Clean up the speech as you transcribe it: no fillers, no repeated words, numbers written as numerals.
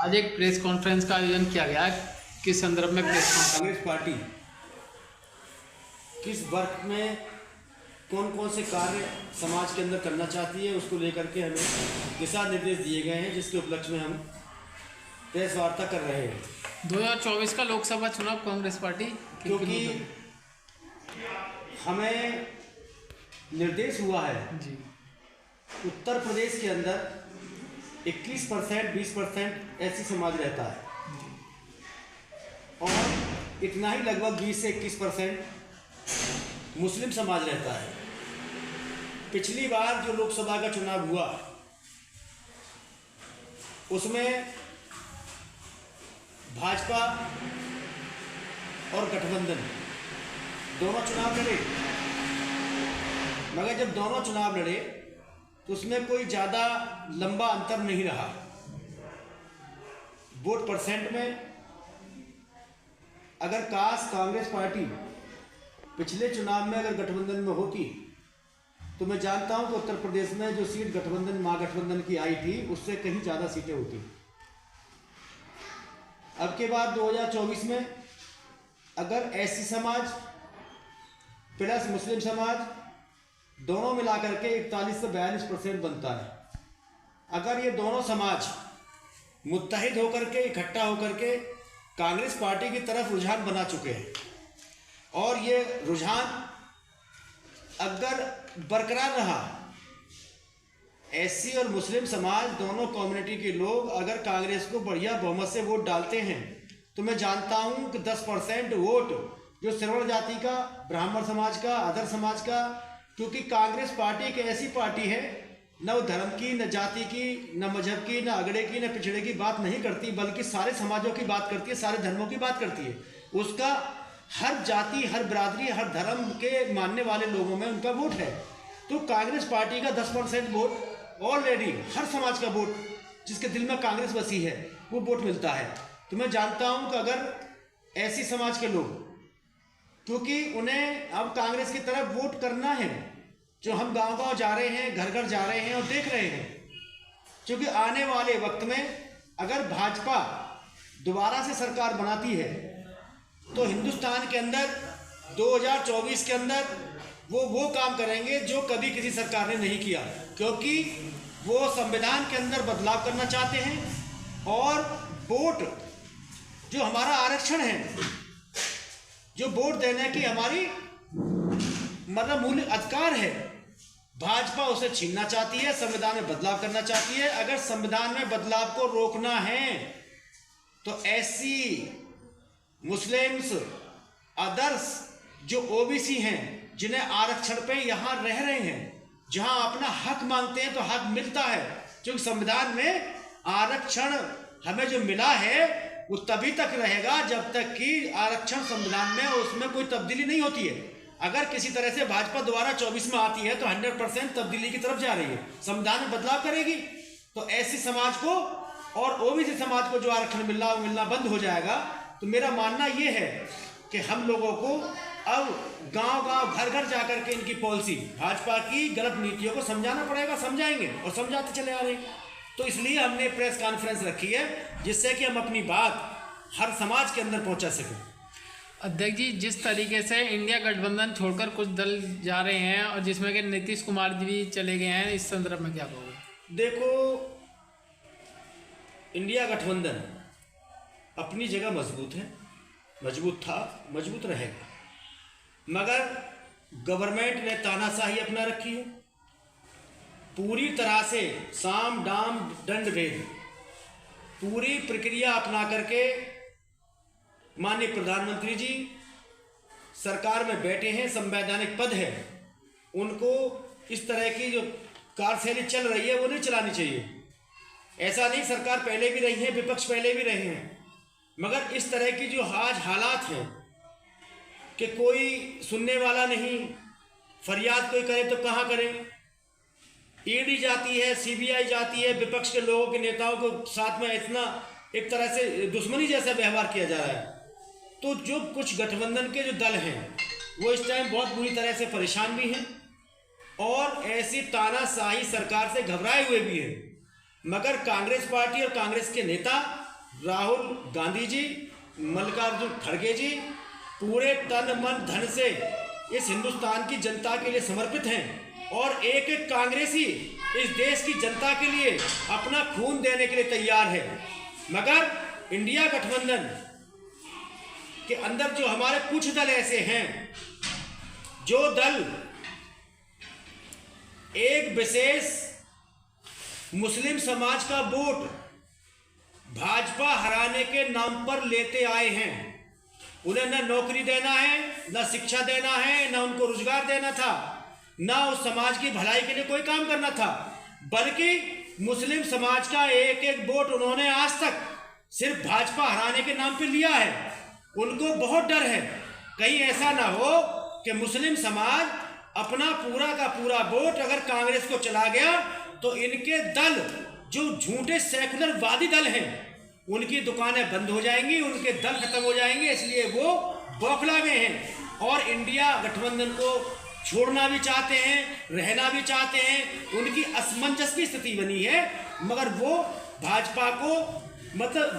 आज एक press conference का आयोजन किया गया है। किस संदर्भ में प्रेस कॉन्फ्रेंस? कांग्रेस पार्टी किस वर्ग में कौन कौन से कार्य समाज के अंदर करना चाहती है, उसको लेकर के हमें दिशा निर्देश दिए गए हैं, जिसके उपलक्ष्य में हम प्रेस वार्ता कर रहे हैं। 2024 का लोकसभा चुनाव कांग्रेस पार्टी क्योंकि हमें निर्देश हुआ है जी उत्तर प्रदेश के अंदर 21% 20% ऐसी समाज रहता है और इतना ही लगभग 20 से 21% मुस्लिम समाज रहता है। पिछली बार जो लोकसभा का चुनाव हुआ उसमें भाजपा और गठबंधन दोनों चुनाव लड़े, मगर जब दोनों चुनाव लड़े तो उसमें कोई ज़्यादा लंबा अंतर नहीं रहा। वोट परसेंट में अगर कांग्रेस पार्टी पिछले चुनाव में अगर गठबंधन में होती तो मैं जानता हूं कि उत्तर प्रदेश में जो सीट गठबंधन महागठबंधन की आई थी उससे कहीं ज़्यादा सीटें होती। अब के बाद 2024 में अगर एससी समाज प्लस मुस्लिम समाज दोनों मिलाकर के 41 से 42% बनता है। अगर ये दोनों समाज मुत्तहिद होकर के इकट्ठा होकर के कांग्रेस पार्टी की तरफ रुझान बना चुके हैं और ये रुझान अगर बरकरार रहा, एससी और मुस्लिम समाज दोनों कम्युनिटी के लोग अगर कांग्रेस को बढ़िया बहुमत से वोट डालते हैं तो मैं जानता हूं कि 10% वोट जो श्रवण जाति का, ब्राह्मण समाज का, अदर समाज का, क्योंकि कांग्रेस पार्टी एक ऐसी पार्टी है न वो धर्म की, न जाति की, न मजहब की, न अगड़े की, न पिछड़े की बात नहीं करती, बल्कि सारे समाजों की बात करती है, सारे धर्मों की बात करती है। उसका हर जाति, हर बिरादरी, हर धर्म के मानने वाले लोगों में उनका वोट है। तो कांग्रेस पार्टी का 10% वोट ऑलरेडी हर समाज का वोट जिसके दिल में कांग्रेस बसी है वो वोट मिलता है। तो मैं जानता हूं कि अगर ऐसी समाज के लोग, क्योंकि उन्हें अब कांग्रेस की तरफ वोट करना है, जो हम गांव-गांव जा रहे हैं, घर घर जा रहे हैं और देख रहे हैं, क्योंकि आने वाले वक्त में अगर भाजपा दोबारा से सरकार बनाती है तो हिंदुस्तान के अंदर 2024 के अंदर वो काम करेंगे जो कभी किसी सरकार ने नहीं किया, क्योंकि वो संविधान के अंदर बदलाव करना चाहते हैं और वोट जो हमारा आरक्षण है, जो वोट देने की हमारी मतलब मूल अधिकार है, भाजपा उसे छीनना चाहती है, संविधान में बदलाव करना चाहती है। अगर संविधान में बदलाव को रोकना है तो एससी, मुस्लिम्स, अदर्स जो ओबीसी हैं, जिन्हें आरक्षण पे यहाँ रह रहे हैं, जहाँ अपना हक मांगते हैं तो हक मिलता है, क्योंकि संविधान में आरक्षण हमें जो मिला है वो तभी तक रहेगा जब तक कि आरक्षण संविधान में उसमें कोई तब्दीली नहीं होती है। अगर किसी तरह से भाजपा दोबारा 24 में आती है तो 100% तब्दीली की तरफ जा रही है, संविधान में बदलाव करेगी तो ऐसी समाज को और ओबीसी समाज को जो आरक्षण मिलना बंद हो जाएगा। तो मेरा मानना ये है कि हम लोगों को अब गांव-गांव, घर-घर जाकर के इनकी पॉलिसी, भाजपा की गलत नीतियों को समझाना पड़ेगा, समझाएंगे और समझाते चले आ रहे हैं। तो इसलिए हमने प्रेस कॉन्फ्रेंस रखी है जिससे कि हम अपनी बात हर समाज के अंदर पहुंचा सकें। अध्यक्ष जी, जिस तरीके से इंडिया गठबंधन छोड़कर कुछ दल जा रहे हैं और जिसमें कि नीतीश कुमार जी भी चले गए हैं, इस संदर्भ में क्या कहोगे? देखो, इंडिया गठबंधन अपनी जगह मजबूत है, मजबूत था, मजबूत रहेगा, मगर गवर्नमेंट ने तानाशाही अपना रखी है, पूरी तरह से साम दाम दंड भेद पूरी प्रक्रिया अपना करके माननीय प्रधानमंत्री जी सरकार में बैठे हैं, संवैधानिक पद है, उनको इस तरह की जो कार्यशैली चल रही है वो नहीं चलानी चाहिए। ऐसा नहीं, सरकार पहले भी रही है, विपक्ष पहले भी रहे हैं, मगर इस तरह की जो आज हालात हैं कि कोई सुनने वाला नहीं, फरियाद कोई करे तो कहाँ करे, ईडी जाती है, सीबीआई जाती है, विपक्ष के लोगों के नेताओं को साथ में इतना एक तरह से दुश्मनी जैसा व्यवहार किया जा रहा है। तो जो कुछ गठबंधन के जो दल हैं वो इस टाइम बहुत बुरी तरह से परेशान भी हैं और ऐसी तानाशाही सरकार से घबराए हुए भी हैं, मगर कांग्रेस पार्टी और कांग्रेस के नेता राहुल गांधी जी, मल्लिकार्जुन खड़गे जी पूरे तन मन धन से इस हिंदुस्तान की जनता के लिए समर्पित हैं और एक एक कांग्रेसी इस देश की जनता के लिए अपना खून देने के लिए तैयार है। मगर इंडिया गठबंधन के अंदर जो हमारे कुछ दल ऐसे हैं, जो दल एक विशेष मुस्लिम समाज का वोट भाजपा हराने के नाम पर लेते आए हैं। उन्हें न नौकरी देना है, न शिक्षा देना है, न उनको रोजगार देना था, न उस समाज की भलाई के लिए कोई काम करना था, बल्कि मुस्लिम समाज का एक एक वोट उन्होंने आज तक सिर्फ भाजपा हराने के नाम पे लिया है। उनको बहुत डर है कहीं ऐसा ना हो कि मुस्लिम समाज अपना पूरा का पूरा वोट अगर कांग्रेस को चला गया तो इनके दल जो झूठे सेकुलरवादी दल हैं उनकी दुकानें बंद हो जाएंगी, उनके दल खत्म हो जाएंगे। इसलिए वो बौखला में हैं और इंडिया गठबंधन को छोड़ना भी चाहते हैं, रहना भी चाहते हैं। उनकी असमंजस की स्थिति बनी है, मगर वो भाजपा को मतलब